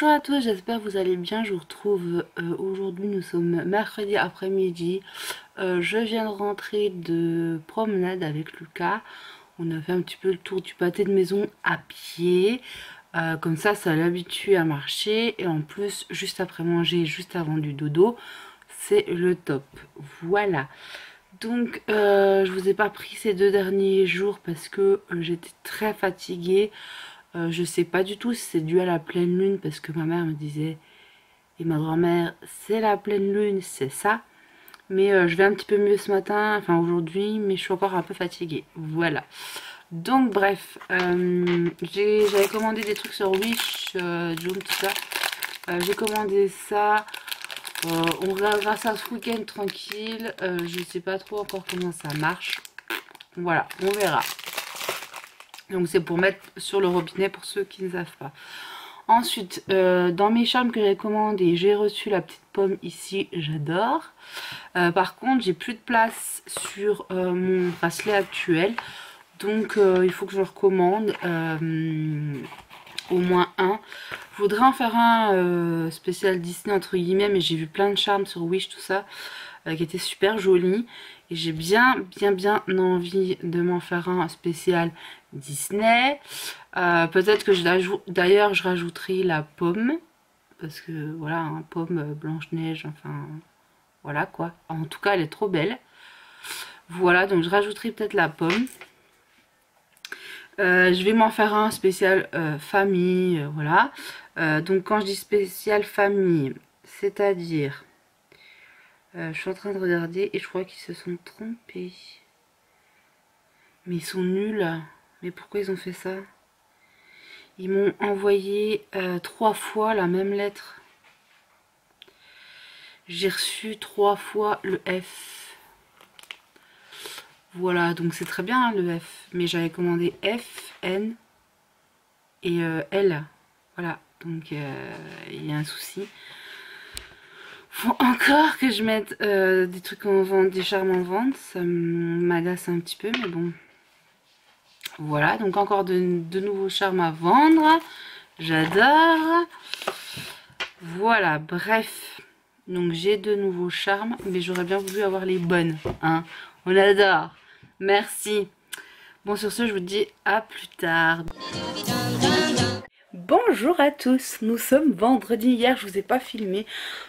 Bonjour à tous, j'espère que vous allez bien. Je vous retrouve aujourd'hui, nous sommes mercredi après-midi. Je viens de rentrer de promenade avec Lucas. On a fait un petit peu le tour du pâté de maison à pied. Comme ça l'habitue à marcher. Et en plus, juste après manger, juste avant du dodo, c'est le top. Voilà. Donc, je vous ai pas pris ces 2 derniers jours parce que j'étais très fatiguée. Je sais pas du tout si c'est dû à la pleine lune parce que ma mère me disait et ma grand-mère c'est la pleine lune, c'est ça. Mais je vais un petit peu mieux ce matin, enfin aujourd'hui, mais je suis encore un peu fatiguée. Voilà. Donc bref, j'avais commandé des trucs sur Wish, Joom, tout ça. J'ai commandé ça. On regardera ça ce week-end tranquille. Je sais pas trop encore comment ça marche. Voilà, on verra. Donc c'est pour mettre sur le robinet pour ceux qui ne savent pas. Ensuite, dans mes charmes que j'ai commandé, j'ai reçu la petite pomme ici, j'adore. Par contre, j'ai plus de place sur mon bracelet actuel. Donc il faut que je le recommande. Au moins un. Je voudrais en faire un spécial Disney entre guillemets, mais j'ai vu plein de charmes sur Wish, tout ça, qui étaient super jolis. Et j'ai bien envie de m'en faire un spécial Disney. Peut-être que d'ailleurs je rajouterai la pomme. Parce que voilà, hein, pomme Blanche-Neige, enfin voilà quoi. En tout cas elle est trop belle. Voilà, donc je rajouterai peut-être la pomme. Je vais m'en faire un spécial famille, voilà. Donc quand je dis spécial famille, c'est-à-dire... je suis en train de regarder et je crois qu'ils se sont trompés. Mais ils sont nuls. Mais pourquoi ils ont fait ça? Ils m'ont envoyé 3 fois la même lettre. J'ai reçu 3 fois le F. Voilà, donc c'est très bien hein, le F. Mais j'avais commandé F, N et L. Voilà, donc il y a un souci. Faut encore que je mette des trucs en vente, des charmes en vente. Ça m'agace un petit peu, mais bon. Voilà, donc encore de nouveaux charmes à vendre. J'adore. Voilà, bref. Donc j'ai de nouveaux charmes, mais j'aurais bien voulu avoir les bonnes. Hein. On adore. Merci. Bon, sur ce, je vous dis à plus tard. Bonjour à tous, nous sommes vendredi. Hier je vous ai pas filmé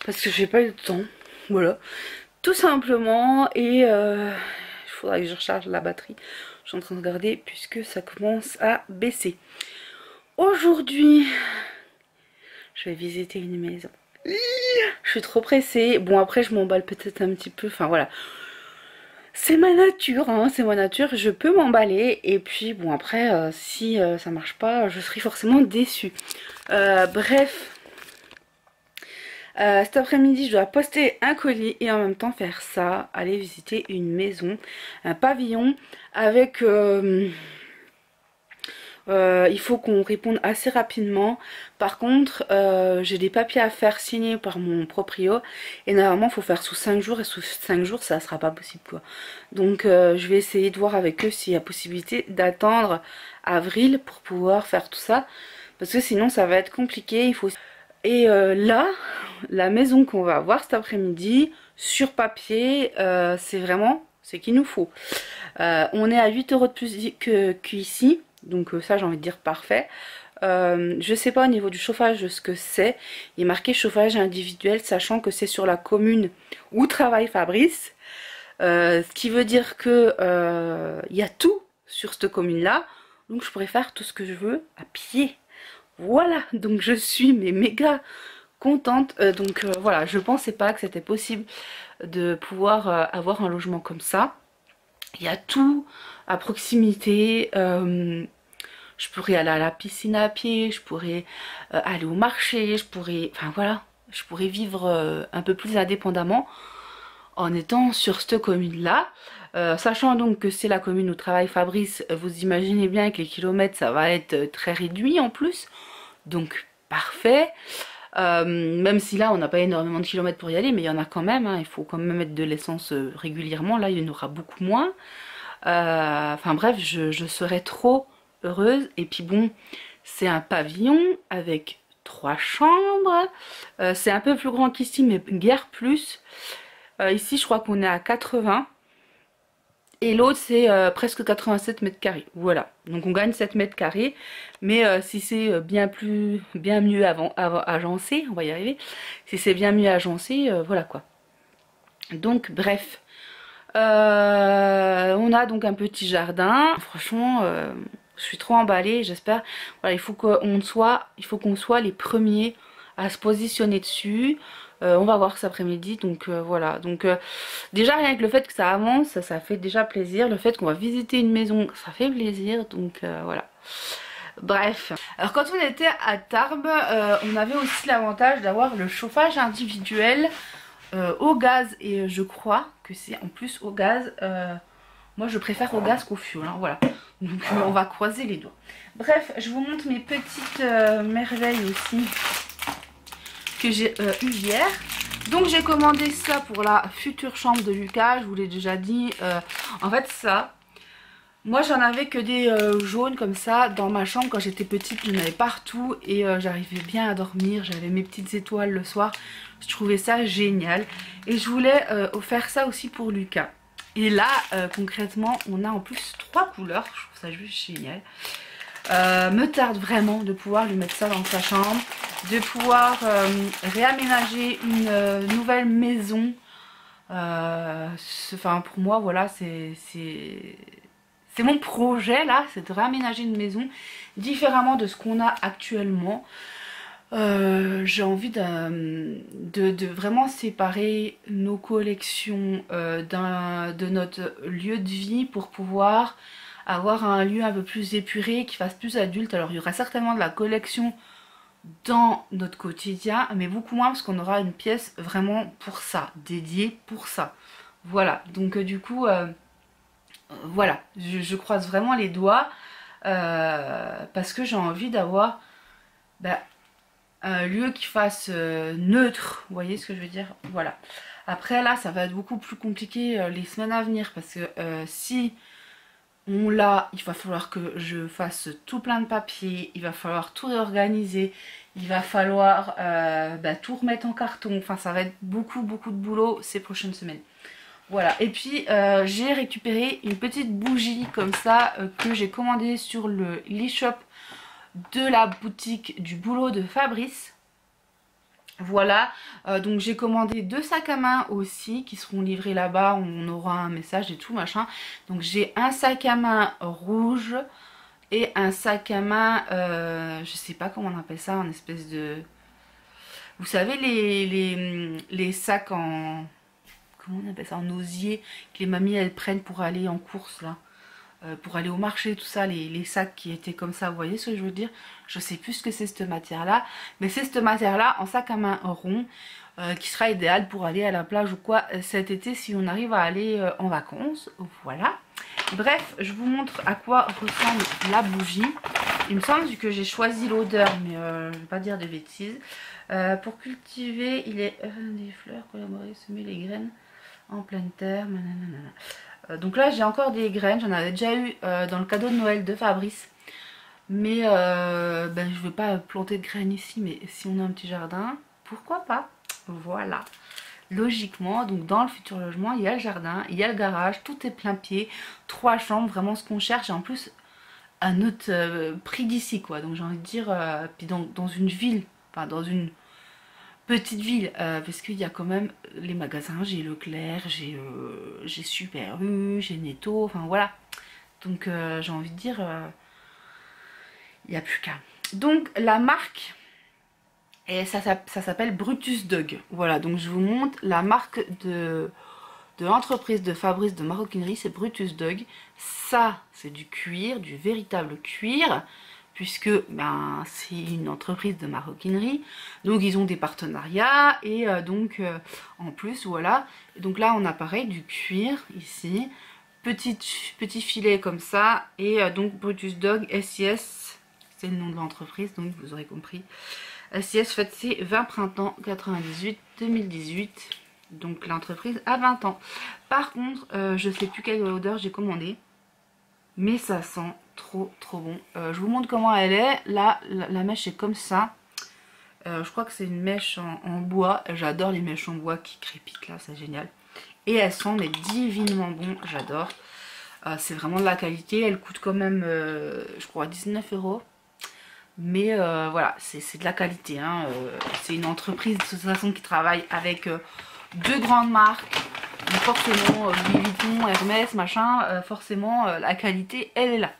parce que j'ai pas eu le temps, voilà, tout simplement. Et il faudra que je recharge la batterie. Je suis en train de regarder puisque ça commence à baisser. Aujourd'hui je vais visiter une maison. Je suis trop pressée. Bon, après je m'emballe peut-être un petit peu, enfin voilà, c'est ma nature, hein, c'est ma nature, je peux m'emballer. Et puis bon, après si ça marche pas, je serai forcément déçue. Bref, cet après-midi je dois poster un colis et en même temps faire ça, aller visiter une maison, un pavillon avec... il faut qu'on réponde assez rapidement. Par contre, j'ai des papiers à faire signer par mon proprio. Et normalement, il faut faire sous 5 jours. Et sous 5 jours, ça sera pas possible, quoi. Donc, je vais essayer de voir avec eux s'il y a possibilité d'attendre avril pour pouvoir faire tout ça. Parce que sinon, ça va être compliqué. Il faut... Et là, la maison qu'on va voir cet après-midi, sur papier, c'est vraiment ce qu'il nous faut. On est à 8 € de plus qu'ici. Donc ça j'ai envie de dire parfait. Je sais pas au niveau du chauffage ce que c'est. Il est marqué chauffage individuel, sachant que c'est sur la commune où travaille Fabrice. Ce qui veut dire que il y a tout sur cette commune là. Donc je pourrais faire tout ce que je veux à pied. Voilà, donc je suis mais méga contente. Voilà, je pensais pas que c'était possible de pouvoir avoir un logement comme ça. Il y a tout à proximité. Je pourrais aller à la piscine à pied, je pourrais aller au marché, je pourrais... Enfin voilà, je pourrais vivre un peu plus indépendamment en étant sur cette commune-là. Sachant donc que c'est la commune où travaille Fabrice, vous imaginez bien que les kilomètres, ça va être très réduit en plus. Donc parfait. Même si là on n'a pas énormément de kilomètres pour y aller, mais il y en a quand même, hein. Il faut quand même mettre de l'essence régulièrement. Là il y en aura beaucoup moins. Enfin bref, je serais trop heureuse. Et puis bon, c'est un pavillon avec 3 chambres. C'est un peu plus grand qu'ici, mais guère plus. Ici, je crois qu'on est à 80. Et l'autre, c'est presque 87 mètres carrés. Voilà. Donc on gagne 7 mètres carrés. Mais si c'est bien mieux agencé, on va y arriver. Si c'est bien mieux agencé, voilà quoi. Donc bref. On a donc un petit jardin. Franchement, je suis trop emballée. J'espère. Voilà, il faut qu'on soit les premiers à se positionner dessus. On va voir cet après-midi. Donc voilà. Donc déjà rien que le fait que ça avance, ça fait déjà plaisir. Le fait qu'on va visiter une maison, ça fait plaisir. Donc voilà. Bref, alors quand on était à Tarbes, on avait aussi l'avantage d'avoir le chauffage individuel au gaz, et je crois que c'est en plus au gaz. Moi je préfère au gaz qu'au fioul, hein, voilà. Donc on va croiser les doigts. Bref, je vous montre mes petites merveilles aussi que j'ai eu hier. Donc j'ai commandé ça pour la future chambre de Lucas, je vous l'ai déjà dit. En fait ça, moi j'en avais que des jaunes comme ça dans ma chambre quand j'étais petite, j'en avais partout et j'arrivais bien à dormir, j'avais mes petites étoiles le soir, je trouvais ça génial. Et je voulais faire ça aussi pour Lucas. Et là concrètement on a en plus 3 couleurs, je trouve ça juste génial. Me tarde vraiment de pouvoir lui mettre ça dans sa chambre, de pouvoir réaménager une nouvelle maison. Enfin pour moi voilà c'est mon projet là, c'est de réaménager une maison différemment de ce qu'on a actuellement. J'ai envie de vraiment séparer nos collections de notre lieu de vie pour pouvoir avoir un lieu un peu plus épuré, qui fasse plus adulte. Alors il y aura certainement de la collection dans notre quotidien, mais beaucoup moins parce qu'on aura une pièce vraiment pour ça, dédiée pour ça. Voilà, donc du coup, voilà, je croise vraiment les doigts parce que j'ai envie d'avoir un lieu qui fasse neutre, vous voyez ce que je veux dire? Voilà. Après là, ça va être beaucoup plus compliqué les semaines à venir parce que si on l'a, il va falloir que je fasse tout plein de papiers, il va falloir tout réorganiser, il va falloir tout remettre en carton. Enfin, ça va être beaucoup de boulot ces prochaines semaines. Voilà, et puis j'ai récupéré une petite bougie comme ça que j'ai commandée sur l'e-shop de la boutique du boulot de Fabrice. Voilà, donc j'ai commandé 2 sacs à main aussi qui seront livrés là-bas, on aura un message et tout machin. Donc j'ai un sac à main rouge et un sac à main, je sais pas comment on appelle ça, en espèce de... Vous savez les sacs en... Comment on appelle ça, en osier, que les mamies elles prennent pour aller en course là, pour aller au marché, tout ça, les sacs qui étaient comme ça, vous voyez ce que je veux dire? Je sais plus ce que c'est cette matière là, mais c'est cette matière là en sac à main rond qui sera idéal pour aller à la plage ou quoi cet été si on arrive à aller en vacances. Voilà, bref, je vous montre à quoi ressemble la bougie. Il me semble que j'ai choisi l'odeur, mais je vais pas dire de bêtises. Pour cultiver, il est des fleurs, collaborer, semer les graines en pleine terre, donc là j'ai encore des graines, j'en avais déjà eu dans le cadeau de Noël de Fabrice, mais je ne vais pas planter de graines ici, mais si on a un petit jardin, pourquoi pas? Voilà, logiquement. Donc dans le futur logement il y a le jardin, il y a le garage, tout est plein pied, 3 chambres, vraiment ce qu'on cherche, et en plus à notre prix d'ici quoi. Donc j'ai envie de dire, puis dans une ville, enfin dans une petite ville, parce qu'il y a quand même les magasins, j'ai Leclerc, j'ai Super U, j'ai Netto, enfin voilà. Donc j'ai envie de dire, il n'y a plus qu'à. Donc la marque, et ça s'appelle Brutus Dog. Voilà, donc je vous montre la marque de l'entreprise de Fabrice de maroquinerie, c'est Brutus Dog. Ça, c'est du cuir, du véritable cuir, puisque c'est une entreprise de maroquinerie, donc ils ont des partenariats, et en plus voilà, et donc là on a pareil du cuir ici, petit filet comme ça, et donc Brutus Dog SIS, c'est le nom de l'entreprise, donc vous aurez compris. SIS fête ses 20 printemps 98-2018, donc l'entreprise a 20 ans. Par contre je sais plus quelle odeur j'ai commandé, mais ça sent trop bon. Je vous montre comment elle est. Là la mèche est comme ça. Je crois que c'est une mèche en bois. J'adore les mèches en bois qui crépitent là, c'est génial. Et elles sont mais divinement bon, j'adore. C'est vraiment de la qualité. Elles coûtent quand même, je crois, 19 €. Mais voilà, c'est de la qualité. Hein. C'est une entreprise de toute façon qui travaille avec deux grandes marques. Donc forcément, Louis Vuitton, Hermès, machin, forcément, la qualité, elle est là.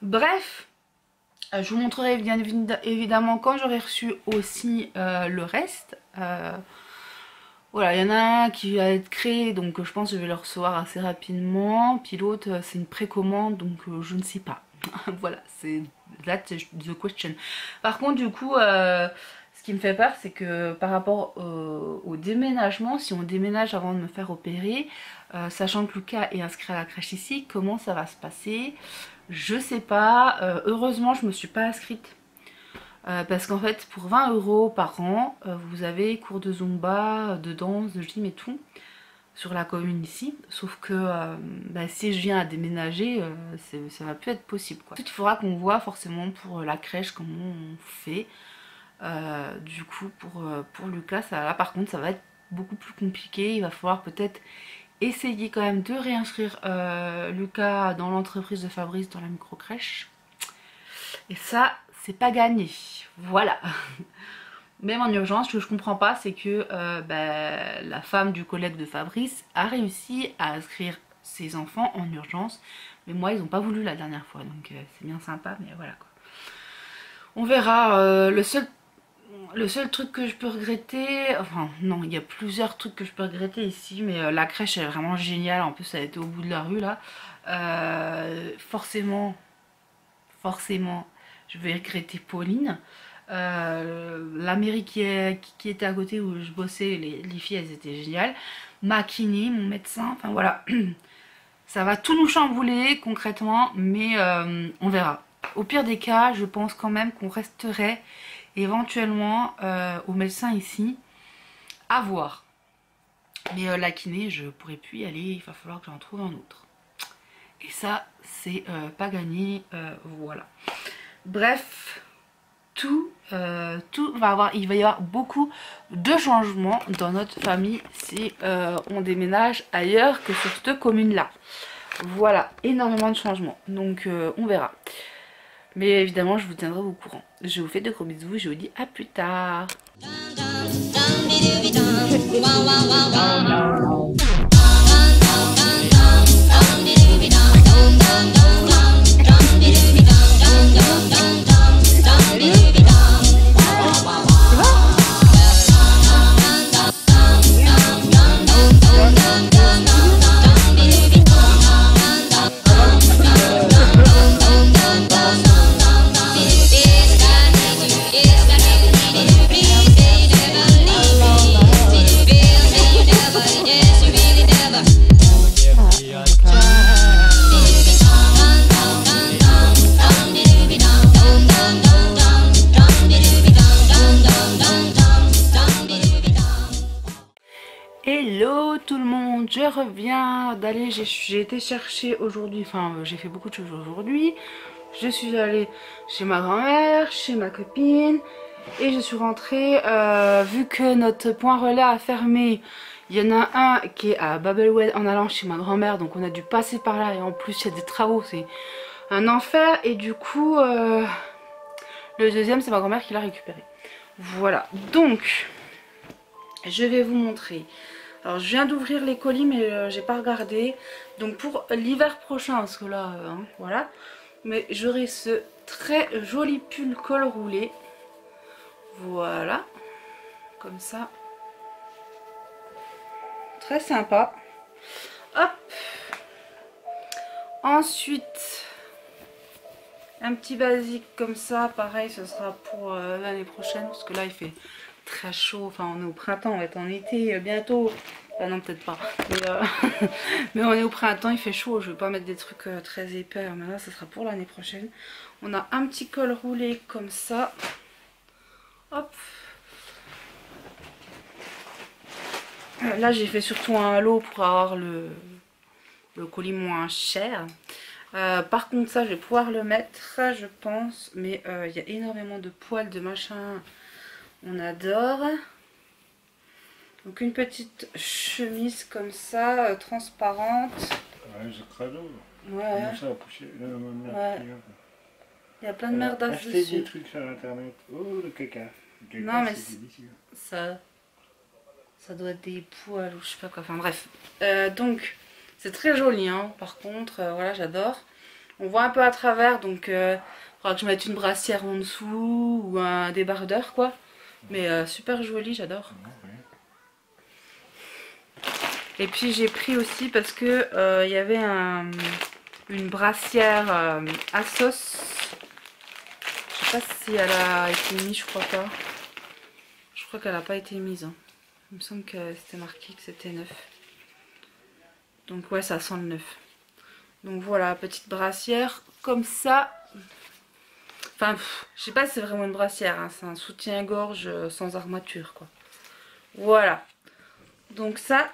Bref, je vous montrerai bien évidemment quand j'aurai reçu aussi le reste. Voilà, il y en a un qui va être créé, donc je pense que je vais le recevoir assez rapidement. Puis l'autre, c'est une précommande, donc je ne sais pas. Voilà, c'est that's the question. Par contre, du coup, ce qui me fait peur, c'est que par rapport au déménagement, si on déménage avant de me faire opérer, sachant que Lucas est inscrit à la crèche ici, comment ça va se passer? Je sais pas. Heureusement, je me suis pas inscrite. Parce qu'en fait, pour 20 € par an, vous avez cours de zumba, de danse, de gym et tout sur la commune ici. Sauf que bah, si je viens à déménager, ça va plus être possible, quoi. Ensuite, il faudra qu'on voit forcément pour la crèche comment on fait. Du coup, pour Lucas, là par contre, ça va être beaucoup plus compliqué. Il va falloir peut-être essayer quand même de réinscrire Lucas dans l'entreprise de Fabrice dans la micro-crèche. Et ça, c'est pas gagné. Voilà. Même en urgence, ce que je comprends pas, c'est que bah, la femme du collègue de Fabrice a réussi à inscrire ses enfants en urgence. Mais moi, ils n'ont pas voulu la dernière fois. Donc c'est bien sympa, mais voilà quoi. On verra. Le seul truc que je peux regretter, enfin non, il y a plusieurs trucs que je peux regretter ici, mais la crèche elle est vraiment géniale. En plus, elle était au bout de la rue là. Forcément, je vais regretter Pauline. La mairie qui était à côté où je bossais, les filles elles étaient géniales. Ma kiné, mon médecin, enfin voilà. Ça va tout nous chambouler concrètement, mais on verra. Au pire des cas, je pense quand même qu'on resterait éventuellement au médecin ici, à voir. Mais la kiné, je pourrais plus y aller, il va falloir que j'en trouve un autre. Et ça, c'est pas gagné, voilà. Bref, il va y avoir beaucoup de changements dans notre famille si on déménage ailleurs que sur cette commune là. Voilà, énormément de changements, donc on verra. Mais évidemment, je vous tiendrai au courant. Je vous fais de gros bisous et je vous dis à plus tard. Hello tout le monde, je reviens d'aller, j'ai été chercher aujourd'hui, enfin j'ai fait beaucoup de choses aujourd'hui. Je suis allée chez ma grand-mère, chez ma copine et je suis rentrée, vu que notre point relais a fermé, il y en a un qui est à Babelwed en allant chez ma grand-mère, donc on a dû passer par là et en plus il y a des travaux, c'est un enfer et du coup le deuxième c'est ma grand-mère qui l'a récupéré. Voilà, donc je vais vous montrer. Alors je viens d'ouvrir les colis mais j'ai pas regardé. Donc pour l'hiver prochain, parce que là, voilà. Mais j'aurai ce très joli pull col roulé. Voilà. Comme ça. Très sympa. Hop. Ensuite, un petit basique comme ça. Pareil, ce sera pour l'année prochaine. Parce que là, il fait très chaud, enfin on est au printemps, on va être en été bientôt, enfin non peut-être pas, mais on est au printemps, il fait chaud, je vais pas mettre des trucs très épais, mais là ça sera pour l'année prochaine. On a un petit col roulé comme ça, hop, là j'ai fait surtout un lot pour avoir le colis moins cher. Par contre ça je vais pouvoir le mettre je pense, mais il y a énormément de poils de machin. On adore. Donc une petite chemise comme ça, transparente. Ouais, c'est crado. Ouais. Ouais. Il y a plein de merdasses dessus. dessus. Des trucs sur internet. Oh, le caca. Le caca, Non mais ça doit être des poils ou je sais pas quoi. Enfin bref. Donc c'est très joli hein. Par contre, voilà, j'adore. On voit un peu à travers, donc il faudra que je mette une brassière en dessous ou un débardeur quoi. Mais super joli, j'adore. Et puis j'ai pris aussi parce que il y avait une brassière Asos. Je sais pas si elle a été mise, je crois pas. Je crois qu'elle n'a pas été mise. Hein. Il me semble que c'était marqué que c'était neuf. Donc ouais, ça sent le neuf. Donc voilà, petite brassière comme ça. Enfin, je sais pas si c'est vraiment une brassière. Hein. C'est un soutien-gorge sans armature quoi. Voilà. Donc ça,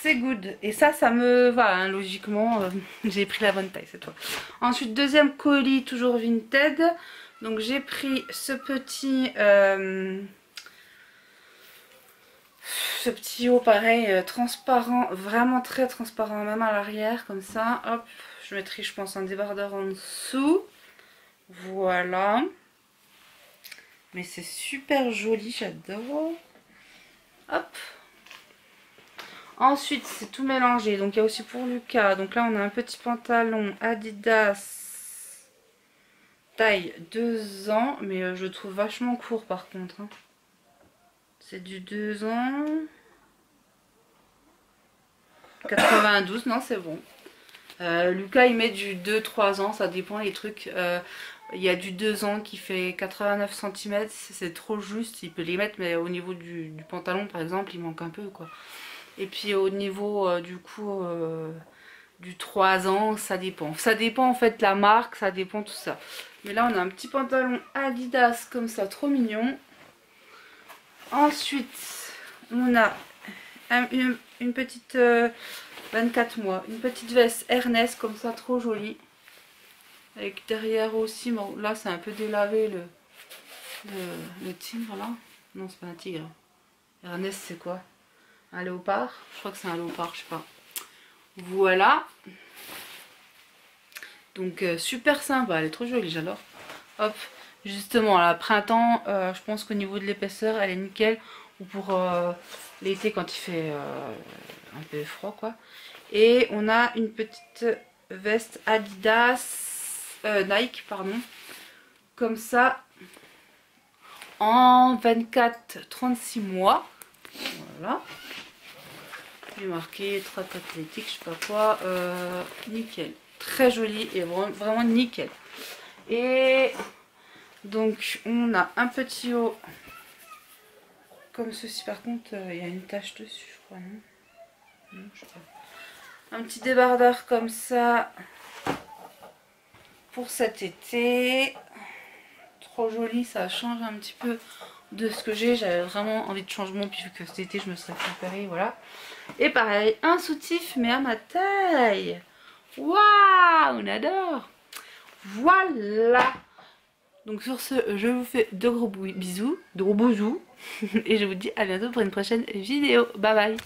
c'est good. Et ça me va, hein, logiquement. J'ai pris la bonne taille cette fois. Ensuite, deuxième colis, toujours Vinted. Donc j'ai pris ce petit haut pareil, transparent, vraiment très transparent, même à l'arrière, comme ça. Hop, je mettrai, je pense, un débardeur en dessous. Voilà. Mais c'est super joli, j'adore. Hop. Ensuite, c'est tout mélangé. Donc, il y a aussi pour Lucas. Donc là, on a un petit pantalon Adidas taille 2 ans. Mais je le trouve vachement court par contre. Hein. C'est du 2 ans. 92, non, c'est bon. Lucas, il met du 2-3 ans. Ça dépend les trucs. Il y a du 2 ans qui fait 89 cm. C'est trop juste. Il peut les mettre. Mais au niveau du pantalon, par exemple, il manque un peu, quoi. Et puis au niveau du coup du 3 ans, ça dépend. Ça dépend en fait la marque, ça dépend tout ça. Mais là on a un petit pantalon Adidas comme ça, trop mignon. Ensuite on a une petite 24 mois, une petite veste Ernest comme ça, trop jolie. Avec derrière aussi, bon, là c'est un peu délavé le tigre là. Non, c'est pas un tigre. Ernest c'est quoi? Un léopard, je crois que c'est un léopard, je sais pas. Voilà. Donc super sympa, elle est trop jolie, j'adore. Hop, justement, à printemps, je pense qu'au niveau de l'épaisseur, elle est nickel. Ou pour l'été quand il fait un peu froid, quoi. Et on a une petite veste Adidas, Nike, pardon. Comme ça, en 24-36 mois. Voilà. Il est marqué track athlétique, je sais pas quoi. Nickel. Très joli et vraiment nickel. Et donc on a un petit haut comme ceci. Par contre, il y a une tache dessus, je crois, non? Non, je sais pas. Un petit débardeur comme ça pour cet été. Trop joli, ça change un petit peu de ce que j'ai. J'avais vraiment envie de changement, puis vu que cet été je me serais préparée, voilà. Et pareil, un soutif mais à ma taille. Waouh, on adore. Voilà. Donc sur ce, je vous fais de gros bisous, et je vous dis à bientôt pour une prochaine vidéo. Bye bye.